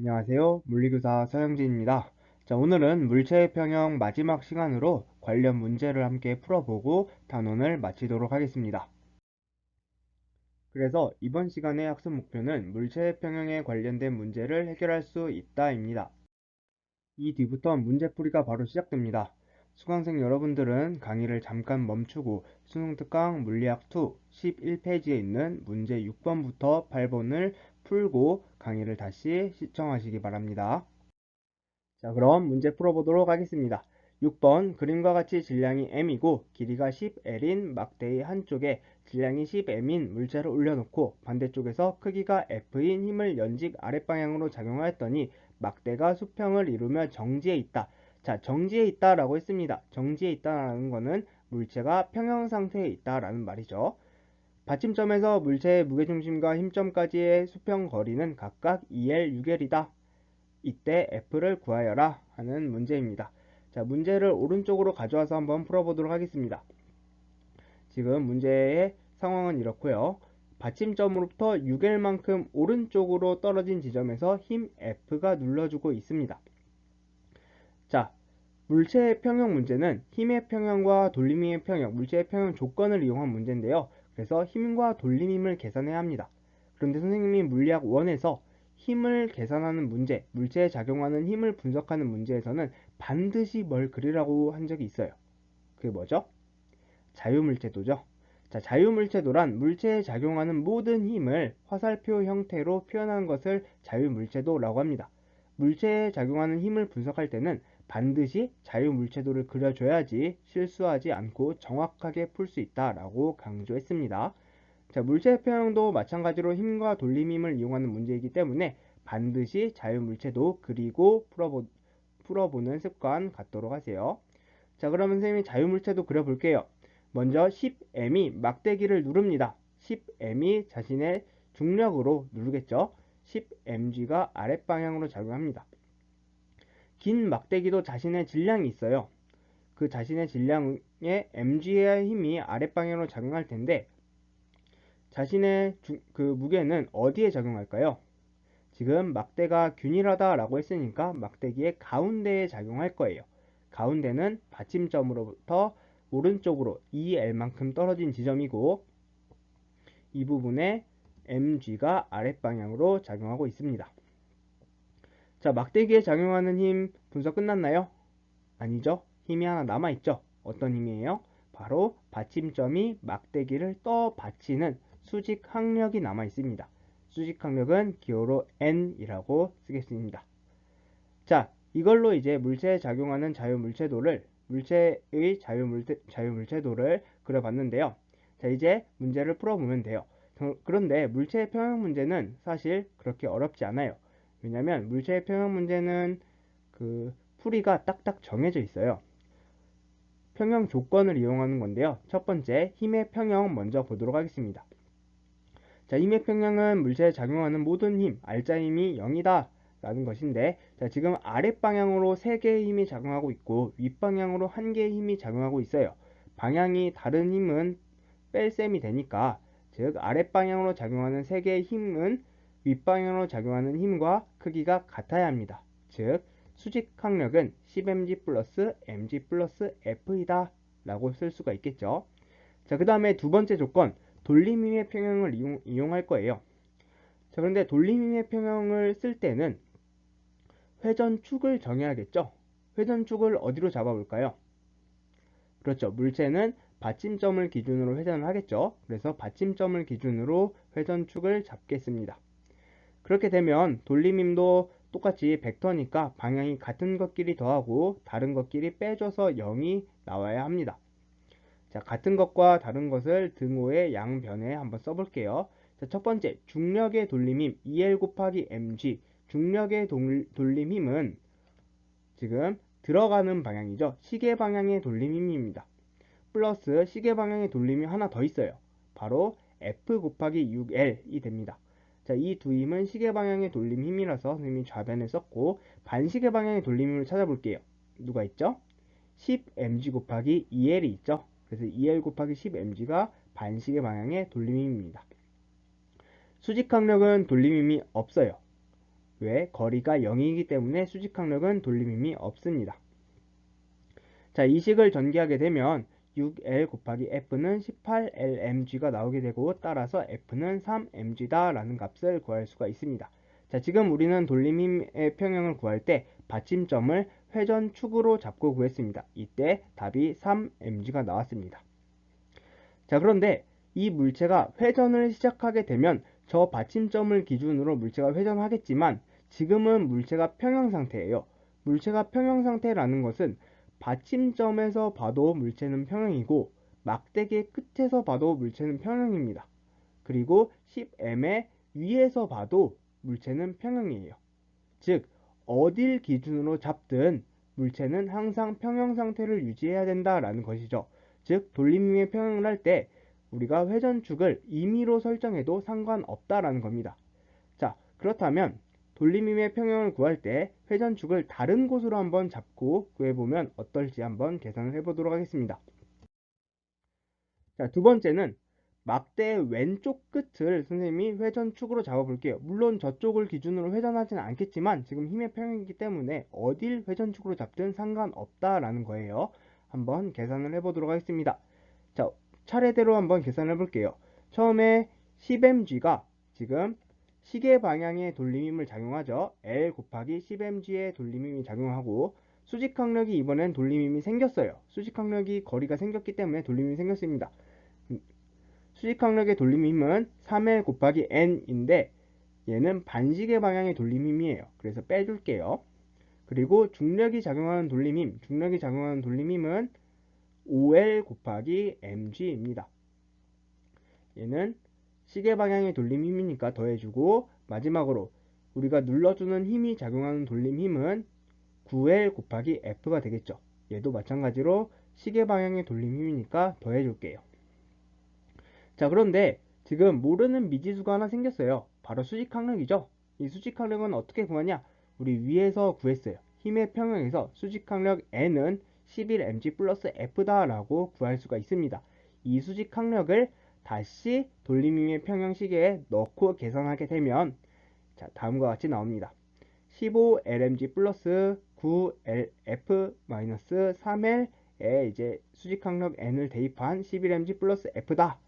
안녕하세요. 물리교사 서영진입니다. 자, 오늘은 물체의 평형 마지막 시간으로 관련 문제를 함께 풀어보고 단원을 마치도록 하겠습니다. 그래서 이번 시간의 학습 목표는 물체의 평형에 관련된 문제를 해결할 수 있다입니다. 이 뒤부터 문제풀이가 바로 시작됩니다. 수강생 여러분들은 강의를 잠깐 멈추고 수능 특강 물리학 2 11페이지에 있는 문제 6번부터 8번을 풀고 강의를 다시 시청하시기 바랍니다. 자, 그럼 문제 풀어보도록 하겠습니다. 6번 그림과 같이 질량이 m이고 길이가 10l인 막대의 한쪽에 질량이 10m인 물체를 올려놓고 반대쪽에서 크기가 f인 힘을 연직 아랫방향으로 작용하였더니 막대가 수평을 이루며 정지해 있다. 자, 정지해 있다라고 했습니다. 정지해 있다라는 거는 물체가 평형 상태에 있다라는 말이죠. 받침점에서 물체의 무게중심과 힘점까지의 수평 거리는 각각 2L, 6L이다. 이때 F를 구하여라 하는 문제입니다. 자, 문제를 오른쪽으로 가져와서 한번 풀어보도록 하겠습니다. 지금 문제의 상황은 이렇고요. 받침점으로부터 6L만큼 오른쪽으로 떨어진 지점에서 힘 F가 눌러주고 있습니다. 자, 물체의 평형 문제는 힘의 평형과 돌림의 평형, 물체의 평형 조건을 이용한 문제인데요. 그래서 힘과 돌림힘을 계산해야 합니다. 그런데 선생님이 물리학 1에서 힘을 계산하는 문제, 물체에 작용하는 힘을 분석하는 문제에서는 반드시 뭘 그리라고 한 적이 있어요. 그게 뭐죠? 자유물체도죠. 자, 자유물체도란 물체에 작용하는 모든 힘을 화살표 형태로 표현한 것을 자유물체도라고 합니다. 물체에 작용하는 힘을 분석할 때는 반드시 자유물체도를 그려줘야지 실수하지 않고 정확하게 풀 수 있다라고 강조했습니다. 자, 물체의 평형도 마찬가지로 힘과 돌림힘을 이용하는 문제이기 때문에 반드시 자유물체도 그리고 풀어보는 습관 갖도록 하세요. 자, 그러면 선생님이 자유물체도 그려볼게요. 먼저 10m이 막대기를 누릅니다. 10m이 자신의 중력으로 누르겠죠. 10mg가 아랫방향으로 작용합니다. 긴 막대기도 자신의 질량이 있어요. 그 자신의 질량에 mg의 힘이 아랫방향으로 작용할 텐데 자신의 그 무게는 어디에 작용할까요? 지금 막대가 균일하다라고 했으니까 막대기의 가운데에 작용할 거예요. 가운데는 받침점으로부터 오른쪽으로 2L만큼 떨어진 지점이고 이 부분에 mg가 아랫방향으로 작용하고 있습니다. 자, 막대기에 작용하는 힘 분석 끝났나요? 아니죠. 힘이 하나 남아있죠. 어떤 힘이에요? 바로 받침점이 막대기를 떠받치는 수직 항력이 남아있습니다. 수직 항력은 기호로 N이라고 쓰겠습니다. 자, 이걸로 이제 물체에 작용하는 물체의 자유물체도를 그려봤는데요. 자, 이제 문제를 풀어보면 돼요. 그런데 물체의 평형 문제는 사실 그렇게 어렵지 않아요. 왜냐면 물체의 평형 문제는 그 풀이가 딱딱 정해져 있어요. 평형 조건을 이용하는 건데요. 첫 번째, 힘의 평형 먼저 보도록 하겠습니다. 자, 힘의 평형은 물체에 작용하는 모든 힘, 알자 힘이 0이다 라는 것인데, 자, 지금 아랫방향으로 3개의 힘이 작용하고 있고 윗방향으로 1개의 힘이 작용하고 있어요. 방향이 다른 힘은 뺄셈이 되니까, 즉 아랫방향으로 작용하는 3개의 힘은 윗방향으로 작용하는 힘과 크기가 같아야 합니다. 즉 수직 항력은 10mg 플러스 mg 플러스 f이다 라고 쓸 수가 있겠죠. 자, 그 다음에 두 번째 조건, 돌림힘의 평형을 이용할 거예요. 자, 그런데 돌림힘의 평형을 쓸 때는 회전축을 정해야겠죠. 회전축을 어디로 잡아볼까요? 그렇죠. 물체는 받침점을 기준으로 회전을 하겠죠. 그래서 받침점을 기준으로 회전축을 잡겠습니다. 그렇게 되면 돌림힘도 똑같이 벡터니까 방향이 같은 것끼리 더하고 다른 것끼리 빼줘서 0이 나와야 합니다. 자, 같은 것과 다른 것을 등호의 양변에 한번 써볼게요. 자, 첫 번째, 중력의 돌림힘 2L 곱하기 mg. 중력의 돌림힘은 지금 들어가는 방향이죠. 시계 방향의 돌림힘입니다. 플러스 시계 방향의 돌림이 하나 더 있어요. 바로 F 곱하기 6L이 됩니다. 자, 이 두 힘은 시계 방향의 돌림 힘이라서 선생님이 좌변에 썼고 반시계 방향의 돌림 힘을 찾아볼게요. 누가 있죠? 10mg 곱하기 2L이 있죠. 그래서 2L 곱하기 10mg가 반시계 방향의 돌림 힘입니다. 수직 항력은 돌림 힘이 없어요. 왜? 거리가 0이기 때문에 수직항력은 돌림힘이 없습니다. 자, 이 식을 전개하게 되면 6L 곱하기 F는 18Lmg가 나오게 되고, 따라서 F는 3mg다 라는 값을 구할 수가 있습니다. 자, 지금 우리는 돌림힘의 평형을 구할 때 받침점을 회전축으로 잡고 구했습니다. 이때 답이 3mg가 나왔습니다. 자, 그런데 이 물체가 회전을 시작하게 되면 저 받침점을 기준으로 물체가 회전하겠지만, 지금은 물체가 평형 상태예요. 물체가 평형 상태라는 것은 받침점에서 봐도 물체는 평형이고 막대기의 끝에서 봐도 물체는 평형입니다. 그리고 10m의 위에서 봐도 물체는 평형이에요. 즉, 어딜 기준으로 잡든 물체는 항상 평형 상태를 유지해야 된다라는 것이죠. 즉, 돌림힘의 평형을 할 때 우리가 회전축을 임의로 설정해도 상관없다라는 겁니다. 자, 그렇다면 돌림힘의 평형을 구할 때 회전축을 다른 곳으로 한번 잡고 구해보면 어떨지 한번 계산을 해보도록 하겠습니다. 자, 두 번째는 막대 왼쪽 끝을 선생님이 회전축으로 잡아볼게요. 물론 저쪽을 기준으로 회전하지는 않겠지만 지금 힘의 평형이기 때문에 어딜 회전축으로 잡든 상관없다라는 거예요. 한번 계산을 해보도록 하겠습니다. 자, 차례대로 한번 계산을 해볼게요. 처음에 10mg가 지금 시계 방향의 돌림힘을 작용하죠. L 곱하기 10mg의 돌림힘이 작용하고, 수직항력이 이번엔 돌림힘이 생겼어요. 수직항력이 거리가 생겼기 때문에 돌림힘이 생겼습니다. 수직항력의 돌림힘은 3L 곱하기 N인데 얘는 반시계 방향의 돌림힘이에요. 그래서 빼줄게요. 그리고 중력이 작용하는 돌림힘은 5L 곱하기 mg입니다. 얘는 시계 방향의 돌림힘이니까 더해주고, 마지막으로 우리가 눌러주는 힘이 작용하는 돌림힘은 9L 곱하기 F가 되겠죠. 얘도 마찬가지로 시계 방향의 돌림힘이니까 더해줄게요. 자, 그런데 지금 모르는 미지수가 하나 생겼어요. 바로 수직항력이죠. 이 수직항력은 어떻게 구하냐? 우리 위에서 구했어요. 힘의 평형에서 수직항력 N은 11mg 플러스 F다 라고 구할 수가 있습니다. 이 수직항력을 다시 돌림힘의 평형식에 넣고 계산하게 되면, 자, 다음과 같이 나옵니다. 15lmg 플러스 9lf 마이너스 3l에 이제 수직항력 N을 대입한 11mg 플러스 F다.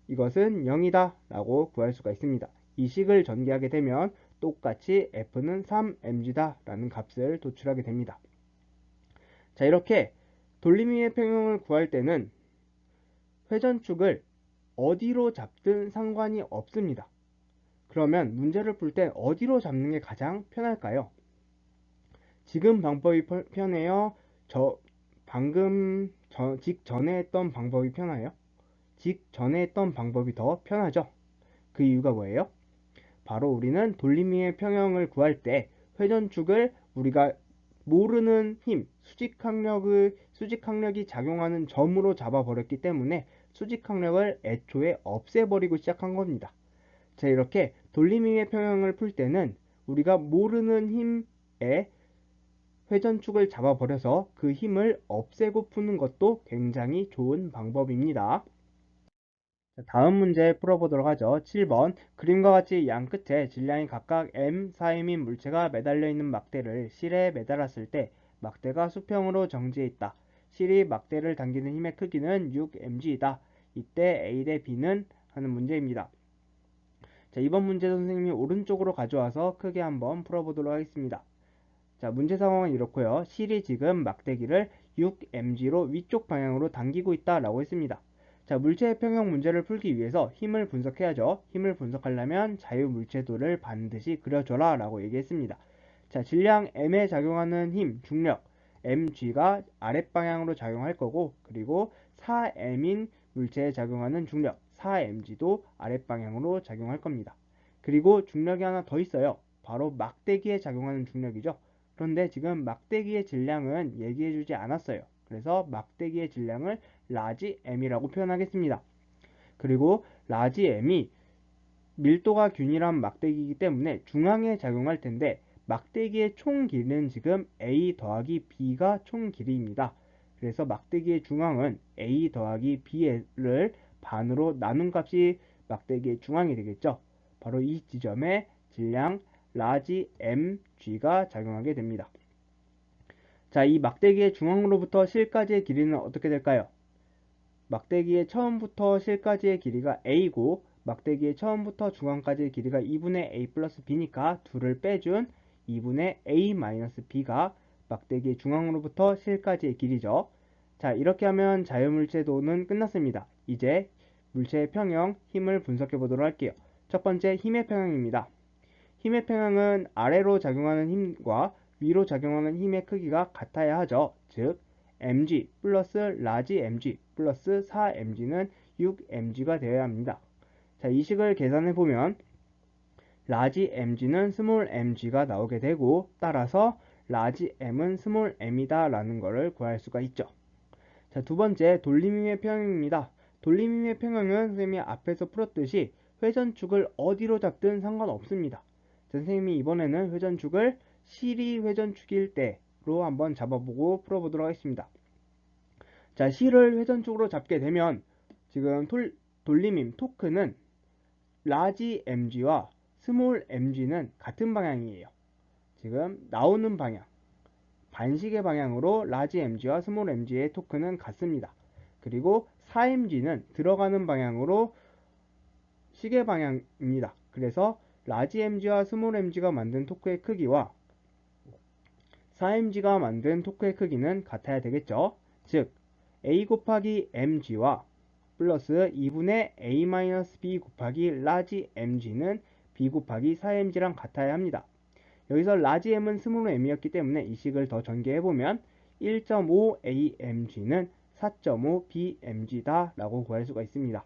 이것은 0이다 라고 구할 수가 있습니다. 이 식을 전개하게 되면 똑같이 F는 3mg다 라는 값을 도출하게 됩니다. 자, 이렇게 돌림힘의 평형을 구할 때는 회전축을 어디로 잡든 상관이 없습니다. 그러면 문제를 풀 때 어디로 잡는 게 가장 편할까요? 지금 방법이 편해요? 직전에 했던 방법이 편해요? 직전에 했던 방법이 더 편하죠. 그 이유가 뭐예요? 바로 우리는 돌림힘의 평형을 구할 때 회전축을 우리가 모르는 힘, 수직항력이 작용하는 점으로 잡아버렸기 때문에 수직항력을 애초에 없애버리고 시작한 겁니다. 자, 이렇게 돌림힘의 평형을 풀 때는 우리가 모르는 힘에 회전축을 잡아버려서 그 힘을 없애고 푸는 것도 굉장히 좋은 방법입니다. 다음 문제 풀어보도록 하죠. 7번. 그림과 같이 양 끝에 질량이 각각 m, 4m인 물체가 매달려 있는 막대를 실에 매달았을 때 막대가 수평으로 정지해 있다. 실이 막대를 당기는 힘의 크기는 6mg이다. 이때 A 대 B는 하는 문제입니다. 자, 이번 문제 선생님이 오른쪽으로 가져와서 크게 한번 풀어보도록 하겠습니다. 자, 문제 상황은 이렇고요. 실이 지금 막대기를 6mg로 위쪽 방향으로 당기고 있다라고 했습니다. 자, 물체의 평형 문제를 풀기 위해서 힘을 분석해야죠. 힘을 분석하려면 자유물체도를 반드시 그려줘라 라고 얘기했습니다. 자, 질량 m에 작용하는 힘, 중력 mg가 아랫방향으로 작용할 거고, 그리고 4m인 물체에 작용하는 중력 4mg도 아랫방향으로 작용할 겁니다. 그리고 중력이 하나 더 있어요. 바로 막대기에 작용하는 중력이죠. 그런데 지금 막대기의 질량은 얘기해주지 않았어요. 그래서 막대기의 질량을 라지 m이라고 표현하겠습니다. 그리고 라지 m이 밀도가 균일한 막대기이기 때문에 중앙에 작용할 텐데, 막대기의 총 길이는 지금 A 더하기 B가 총 길이입니다. 그래서 막대기의 중앙은 A 더하기 B를 반으로 나눈 값이 막대기의 중앙이 되겠죠. 바로 이 지점에 질량 라지 mg가 작용하게 됩니다. 자, 이 막대기의 중앙으로부터 실까지의 길이는 어떻게 될까요? 막대기의 처음부터 실까지의 길이가 a고 막대기의 처음부터 중앙까지의 길이가 2분의 a 플러스 b니까 둘을 빼준 2분의 a 마이너스 b가 막대기의 중앙으로부터 실까지의 길이죠. 자, 이렇게 하면 자유물체도는 끝났습니다. 이제 물체의 평형, 힘을 분석해 보도록 할게요. 첫 번째, 힘의 평형입니다. 힘의 평형은 아래로 작용하는 힘과 위로 작용하는 힘의 크기가 같아야 하죠. 즉, mg 플러스 라지 mg 플러스 4mg는 6mg가 되어야 합니다. 자, 이 식을 계산해 보면 라지 mg는 스몰 mg가 나오게 되고 따라서 라지 m은 스몰 m이다 라는 것을 구할 수가 있죠. 자, 두 번째, 돌림힘의 평형입니다. 돌림힘의 평형은 선생님이 앞에서 풀었듯이 회전축을 어디로 잡든 상관없습니다. 자, 선생님이 이번에는 회전축을 실이 회전축일 때로 한번 잡아보고 풀어보도록 하겠습니다. 자, 실을 회전축으로 잡게 되면 지금 돌림힘 토크는 라지 mg와 스몰 mg는 같은 방향이에요. 지금 나오는 방향, 반시계 방향으로 라지 mg와 스몰 mg의 토크는 같습니다. 그리고 4mg는 들어가는 방향으로 시계 방향입니다. 그래서 라지 mg와 스몰 mg가 만든 토크의 크기와 4mg가 만든 토크의 크기는 같아야 되겠죠. 즉 a 곱하기 mg와 플러스 2분의 a-b 곱하기 라지 mg는 b 곱하기 4mg랑 같아야 합니다. 여기서 라지 m은 스몰 m이었기 때문에 이 식을 더 전개해보면 1.5amg는 4.5bmg다 라고 구할 수가 있습니다.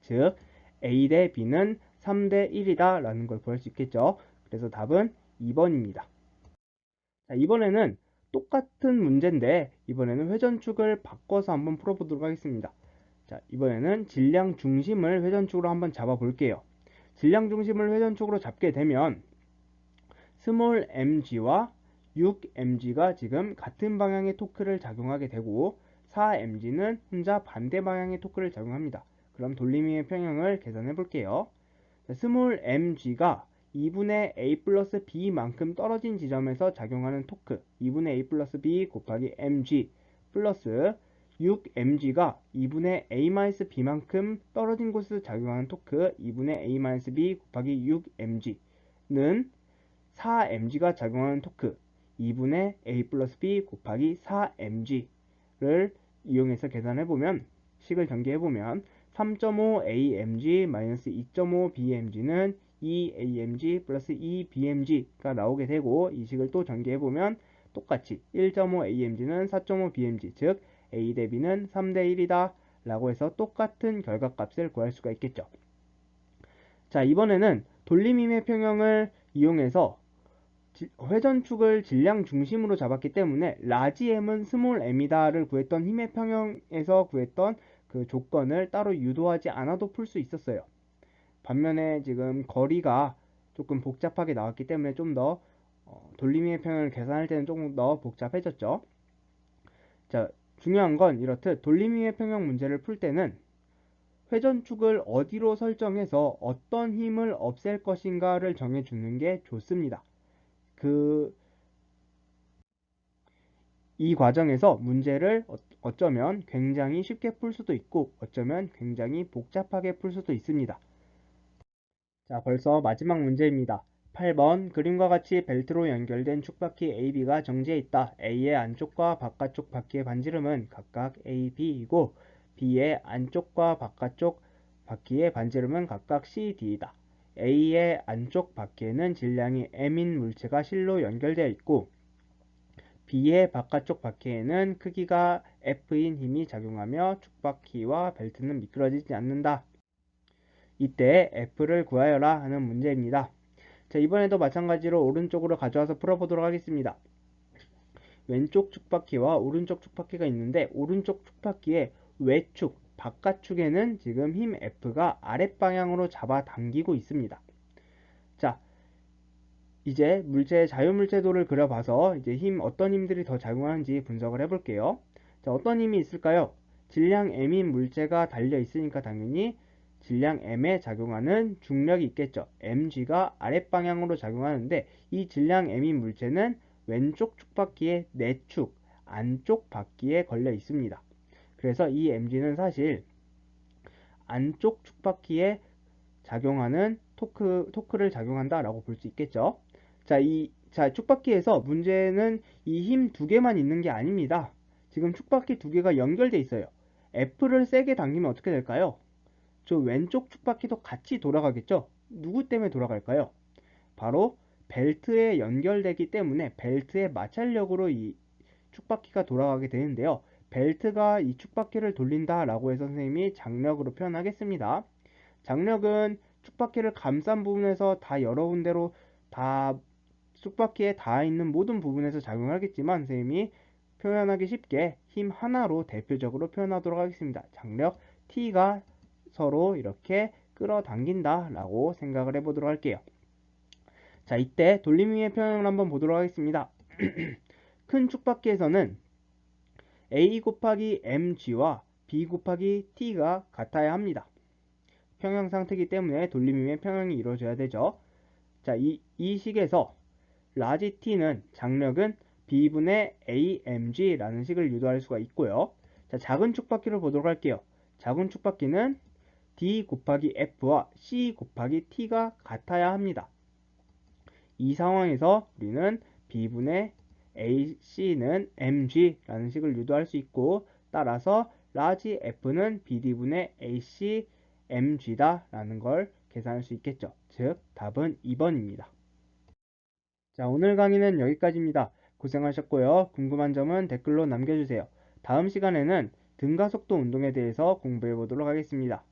즉 a 대 b는 3대 1이다 라는 걸 구할 수 있겠죠. 그래서 답은 2번입니다. 자, 이번에는 똑같은 문제인데 이번에는 회전축을 바꿔서 한번 풀어보도록 하겠습니다. 자, 이번에는 질량 중심을 회전축으로 한번 잡아볼게요. 질량 중심을 회전축으로 잡게 되면 스몰 mg와 6mg가 지금 같은 방향의 토크를 작용하게 되고 4mg는 혼자 반대 방향의 토크를 작용합니다. 그럼 돌림힘의 평형을 계산해 볼게요. 스몰 mg가 2분의 a 플러스 b만큼 떨어진 지점에서 작용하는 토크 2분의 a 플러스 b 곱하기 mg 플러스 6mg가 2분의 a-b만큼 떨어진 곳에서 작용하는 토크 2분의 a-b 곱하기 6mg는 4mg가 작용하는 토크 2분의 a 플러스 b 곱하기 4mg를 이용해서 계산해보면 식을 전개해보면 3.5amg 마이너스 2.5bmg는 2amg 플러스 2bmg가 나오게 되고 이 식을 또 전개해보면 똑같이 1.5amg는 4.5bmg 즉 a 대 b는 3대 1이다 라고 해서 똑같은 결과값을 구할 수가 있겠죠. 자, 이번에는 돌림힘의 평형을 이용해서 회전축을 질량 중심으로 잡았기 때문에 라지 m은 스몰 m이다를 구했던 힘의 평형에서 구했던 그 조건을 따로 유도하지 않아도 풀 수 있었어요. 반면에 지금 거리가 조금 복잡하게 나왔기 때문에 좀 더 돌림힘의 평형을 계산할 때는 조금 더 복잡해졌죠. 자, 중요한 건 이렇듯 돌림힘의 평형 문제를 풀 때는 회전축을 어디로 설정해서 어떤 힘을 없앨 것인가를 정해주는 게 좋습니다. 이 과정에서 문제를 어쩌면 굉장히 쉽게 풀 수도 있고 어쩌면 굉장히 복잡하게 풀 수도 있습니다. 자, 벌써 마지막 문제입니다. 8번 그림과 같이 벨트로 연결된 축바퀴 AB가 정지해 있다. A의 안쪽과 바깥쪽 바퀴의 반지름은 각각 AB이고 B의 안쪽과 바깥쪽 바퀴의 반지름은 각각 CD이다. A의 안쪽 바퀴에는 질량이 M인 물체가 실로 연결되어 있고 B의 바깥쪽 바퀴에는 크기가 F인 힘이 작용하며 축바퀴와 벨트는 미끄러지지 않는다. 이때 F를 구하여라 하는 문제입니다. 자, 이번에도 마찬가지로 오른쪽으로 가져와서 풀어보도록 하겠습니다. 왼쪽 축바퀴와 오른쪽 축바퀴가 있는데 오른쪽 축바퀴의 외축, 바깥축에는 지금 힘 F가 아랫방향으로 잡아당기고 있습니다. 자, 이제 물체의 자유물체도를 그려봐서 이제 어떤 힘들이 더 작용하는지 분석을 해볼게요. 자, 어떤 힘이 있을까요? 질량 M인 물체가 달려 있으니까 당연히 질량 m에 작용하는 중력이 있겠죠. mg가 아랫방향으로 작용하는데 이 질량 m인 물체는 왼쪽 축바퀴의 내축, 안쪽 바퀴에 걸려 있습니다. 그래서 이 mg는 사실 안쪽 축바퀴에 작용하는 토크를 작용한다라고 볼 수 있겠죠. 축바퀴에서 문제는 이 힘 두 개만 있는 게 아닙니다. 지금 축바퀴 두 개가 연결돼 있어요. F를 세게 당기면 어떻게 될까요? 저 왼쪽 축바퀴도 같이 돌아가겠죠? 누구 때문에 돌아갈까요? 바로 벨트에 연결되기 때문에 벨트의 마찰력으로 이 축바퀴가 돌아가게 되는데요. 벨트가 이 축바퀴를 돌린다라고 해서 선생님이 장력으로 표현하겠습니다. 장력은 축바퀴를 감싼 부분에서 다 여러 군데로 다 축바퀴에 닿아 있는 모든 부분에서 작용하겠지만 선생님이 표현하기 쉽게 힘 하나로 대표적으로 표현하도록 하겠습니다. 장력 T가 서로 이렇게 끌어당긴다 라고 생각을 해보도록 할게요. 자, 이때 돌림힘의 표현을 한번 보도록 하겠습니다. 큰 축바퀴에서는 A 곱하기 mg와 B 곱하기 t가 같아야 합니다. 평형 상태이기 때문에 돌림힘의 평형이 이루어져야 되죠. 자, 이 식에서 라지 t는 장력은 b분의 amg라는 식을 유도할 수가 있고요. 자, 작은 축바퀴를 보도록 할게요. 작은 축바퀴는 d 곱하기 f와 c 곱하기 t가 같아야 합니다. 이 상황에서 우리는 b분의 ac는 mg라는 식을 유도할 수 있고, 따라서 라지 f는 bd분의 ac mg다 라는 걸 계산할 수 있겠죠. 즉 답은 2번입니다. 자, 오늘 강의는 여기까지입니다. 고생하셨고요. 궁금한 점은 댓글로 남겨주세요. 다음 시간에는 등가속도 운동에 대해서 공부해 보도록 하겠습니다.